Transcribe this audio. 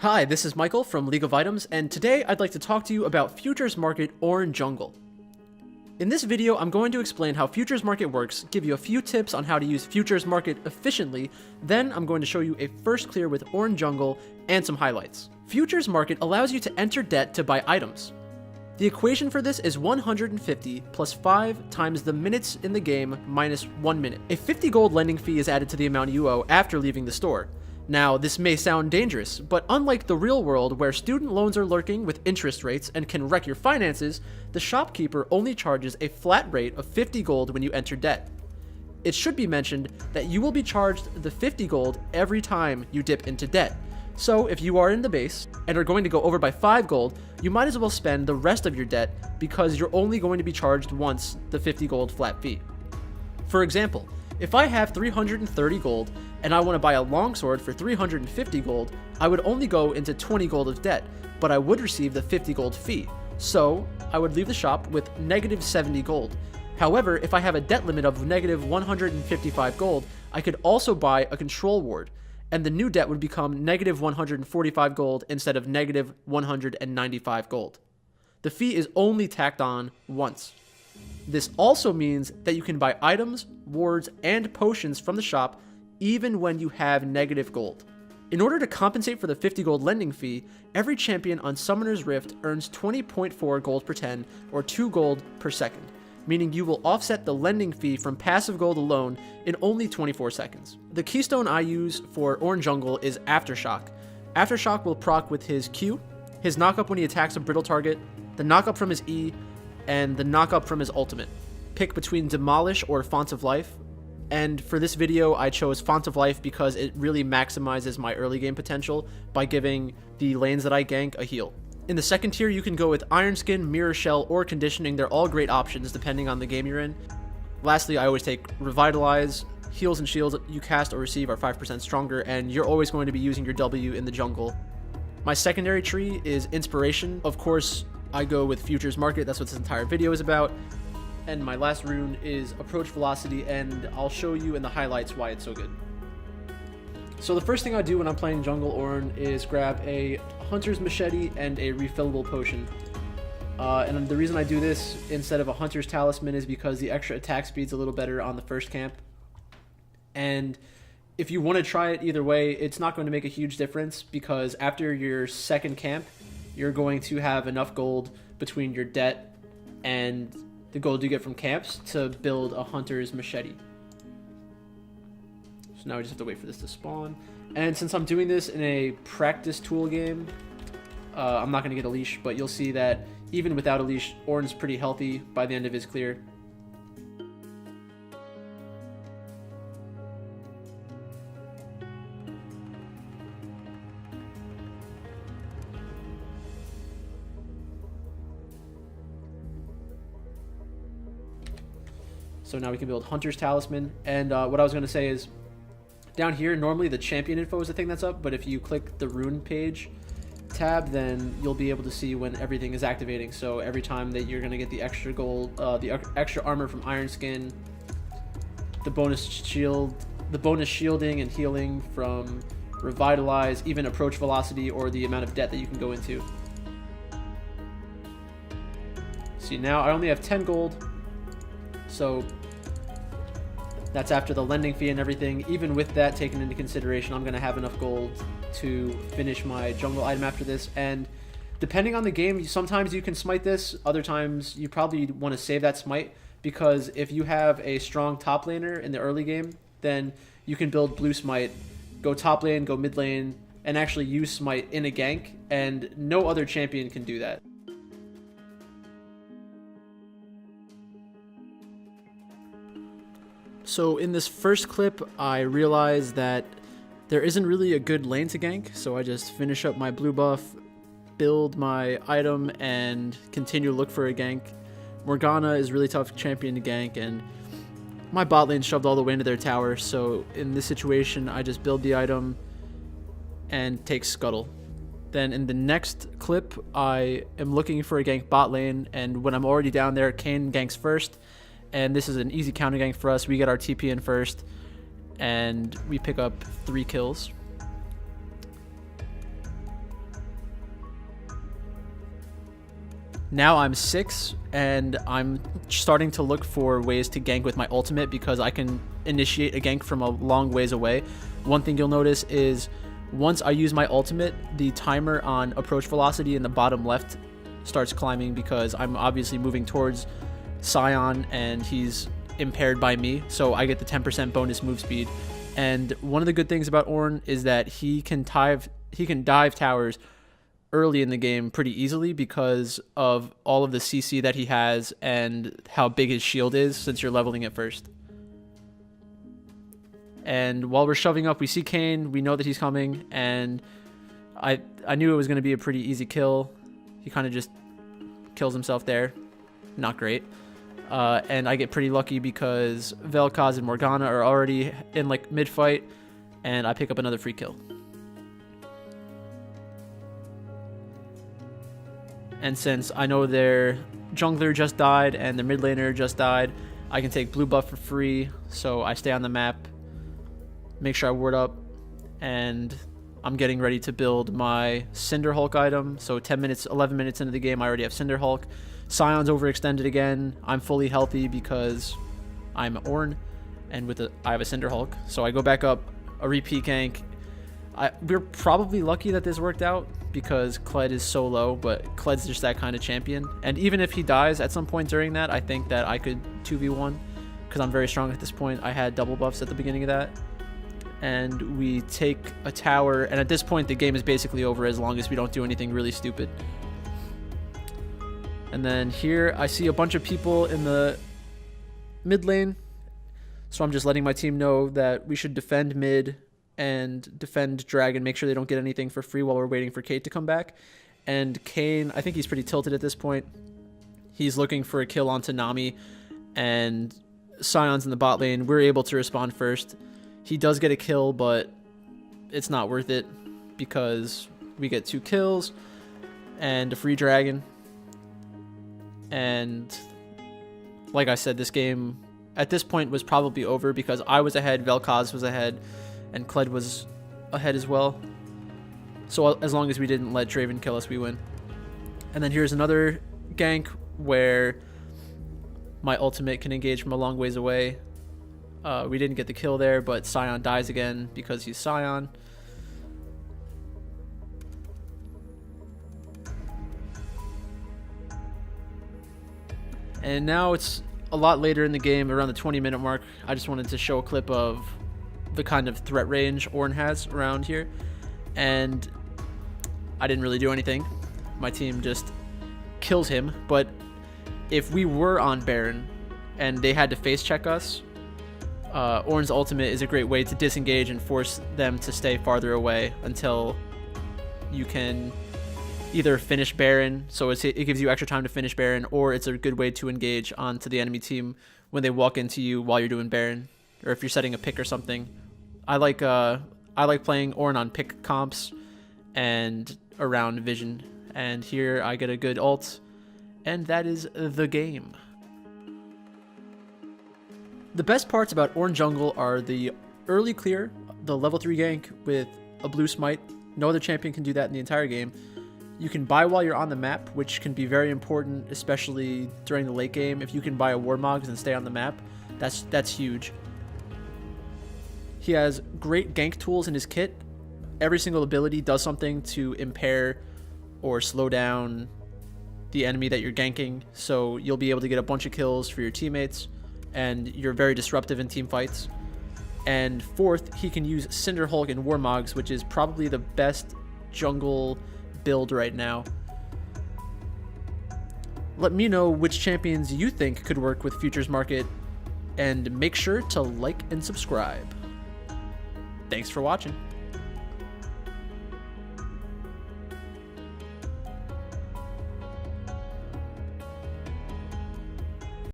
Hi, this is Michael from League of Items, and today I'd like to talk to you about Futures Market Ornn Jungle. In this video, I'm going to explain how Futures Market works, give you a few tips on how to use Futures Market efficiently, then I'm going to show you a first clear with Ornn Jungle and some highlights. Futures Market allows you to enter debt to buy items. The equation for this is 150 plus 5 times the minutes in the game minus 1 minute. A 50 gold lending fee is added to the amount you owe after leaving the store. Now, this may sound dangerous, but unlike the real world where student loans are lurking with interest rates and can wreck your finances, the shopkeeper only charges a flat rate of 50 gold when you enter debt. It should be mentioned that you will be charged the 50 gold every time you dip into debt. So if you are in the base and are going to go over by 5 gold, you might as well spend the rest of your debt because you're only going to be charged once the 50 gold flat fee. For example, if I have 330 gold and I want to buy a longsword for 350 gold, I would only go into 20 gold of debt, but I would receive the 50 gold fee. So I would leave the shop with negative 70 gold. However, if I have a debt limit of negative 155 gold, I could also buy a control ward, and the new debt would become negative 145 gold instead of negative 195 gold. The fee is only tacked on once. This also means that you can buy items, wards, and potions from the shop even when you have negative gold. In order to compensate for the 50 gold lending fee, every champion on Summoner's Rift earns 20.4 gold per 10 or 2 gold per second, meaning you will offset the lending fee from passive gold alone in only 24 seconds. The keystone I use for Ornn Jungle is Aftershock. Aftershock will proc with his Q, his knockup when he attacks a brittle target, the knockup from his E, and the knockup from his ultimate. Pick between Demolish or Font of Life, and for this video I chose Font of Life because it really maximizes my early game potential by giving the lanes that I gank a heal. In the second tier you can go with Iron Skin, Mirror Shell, or Conditioning. They're all great options depending on the game you're in. Lastly, I always take Revitalize. Heals and shields you cast or receive are 5% stronger, and you're always going to be using your W in the jungle. My secondary tree is Inspiration. Of course, I go with Futures Market, that's what this entire video is about. And my last rune is Approach Velocity, and I'll show you in the highlights why it's so good. So the first thing I do when I'm playing Jungle Ornn is grab a Hunter's Machete and a refillable potion. And the reason I do this instead of a Hunter's Talisman is because the extra attack speed's a little better on the first camp. And if you want to try it either way, it's not going to make a huge difference because after your second camp, you're going to have enough gold between your debt and the gold you get from camps to build a Hunter's Machete. So now we just have to wait for this to spawn. And since I'm doing this in a practice tool game, I'm not going to get a leash, but you'll see that even without a leash, Ornn's pretty healthy by the end of his clear. So now we can build Hunter's Talisman. And what I was going to say is, down here, normally the champion info is the thing that's up, but if you click the rune page tab, then you'll be able to see when everything is activating. So every time that you're going to get the extra gold, the extra armor from Iron Skin, the bonus shield, the bonus shielding and healing from Revitalize, even Approach Velocity, or the amount of debt that you can go into. See, now I only have 10 gold. So that's after the lending fee and everything. Even with that taken into consideration, I'm going to have enough gold to finish my jungle item after this. And depending on the game, sometimes you can smite this. Other times you probably want to save that smite, because if you have a strong top laner in the early game, then you can build blue smite, go top lane, go mid lane, and actually use smite in a gank. And no other champion can do that. So in this first clip, I realized that there isn't really a good lane to gank, so I just finish up my blue buff, build my item, and continue to look for a gank. Morgana is a really tough champion to gank, and my bot lane shoved all the way into their tower, so in this situation, I just build the item and take Scuttle. Then in the next clip, I am looking for a gank bot lane, and when I'm already down there, Kayn ganks first. And this is an easy counter gank for us. We get our TP in first, and we pick up 3 kills. Now I'm 6, and I'm starting to look for ways to gank with my ultimate because I can initiate a gank from a long ways away. One thing you'll notice is once I use my ultimate, the timer on approach velocity in the bottom left starts climbing because I'm obviously moving towards Scion and he's impaired by me, so I get the 10% bonus move speed. And one of the good things about Ornn is that he can dive towers early in the game pretty easily because of all of the CC that he has and how big his shield is since you're leveling it first. And while we're shoving up, we see Kayn. We know that he's coming, and I knew it was going to be a pretty easy kill. He kind of just kills himself there. Not great. And I get pretty lucky because Vel'Koz and Morgana are already in like mid-fight, and I pick up another free kill. And since I know their jungler just died and their mid laner just died, I can take blue buff for free, so I stay on the map, make sure I ward up, and I'm getting ready to build my Cinder Hulk item. So 11 minutes into the game, I already have Cinder Hulk. Scion's overextended again. I'm fully healthy because I'm Ornn, and I have a Cinder Hulk. So I go back up, a repeat gank. We're probably lucky that this worked out because Kled is so low, but Kled's just that kind of champion. And even if he dies at some point during that, I think that I could 2v1 because I'm very strong at this point. I had double buffs at the beginning of that. And we take a tower, and at this point the game is basically over as long as we don't do anything really stupid. And then here I see a bunch of people in the mid lane, so I'm just letting my team know that we should defend mid and defend dragon, make sure they don't get anything for free while we're waiting for Kate to come back. And Kayn, I think he's pretty tilted at this point. He's looking for a kill onto Nami, and Scion's in the bot lane. We're able to respond first. He does get a kill, but it's not worth it because we get 2 kills and a free dragon. And like I said, this game at this point was probably over because I was ahead, Vel'Koz was ahead, and Kled was ahead as well. So as long as we didn't let Draven kill us, we win. And then here's another gank where my ultimate can engage from a long ways away. We didn't get the kill there, but Scion dies again because he's Scion. And now it's a lot later in the game, around the 20-minute mark. I just wanted to show a clip of the kind of threat range Ornn has around here. And I didn't really do anything. My team just kills him. But if we were on Baron and they had to face check us, Ornn's ultimate is a great way to disengage and force them to stay farther away until you can either finish Baron, so it gives you extra time to finish Baron, or it's a good way to engage onto the enemy team when they walk into you while you're doing Baron, or if you're setting a pick or something. I like playing Ornn on pick comps and around vision, and here I get a good ult, and that is the game. The best parts about Ornn Jungle are the early clear, the level 3 gank with a blue smite. No other champion can do that in the entire game. You can buy while you're on the map, which can be very important, especially during the late game. If you can buy a Warmogs and stay on the map, that's huge. He has great gank tools in his kit. Every single ability does something to impair or slow down the enemy that you're ganking, so you'll be able to get a bunch of kills for your teammates, and you're very disruptive in team fights. And fourth, he can use Cinder Hulk and Warmogs, which is probably the best jungle build right now. Let me know which champions you think could work with Futures Market, and make sure to like and subscribe. Thanks for watching.